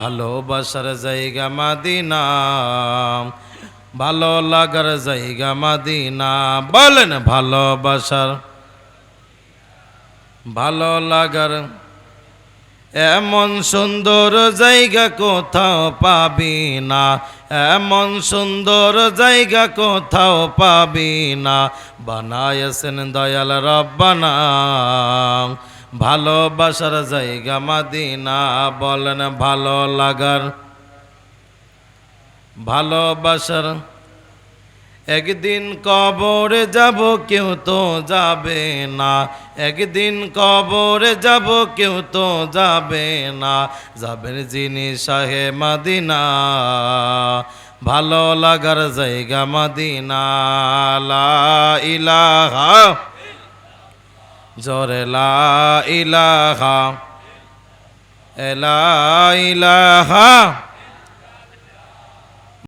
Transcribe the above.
ভালোবাসার জায়গা মদিনা, ভালো লাগার জায়গা মদিনা। বলেন ভালোবাসার ভালো লাগার এমন সুন্দর জায়গা কোথাও পাবি না, এমন সুন্দর জায়গা কোথাও পাবি না। বানায়েছেন দয়াল রব্বানা ভালোবাসার জায়গা মদিনা। বলেন ভালো লাগার ভালোবাসার একদিন কবরে যাব কেউ তো যাবে না, একদিন কবরে যাব কেউ তো যাবে না। যাবেন যিনি শাহে মদিনা, ভালো লাগার জায়গা মদিনা। লা ইলাহা জোরে লা ইলাহা, লা ইলাহা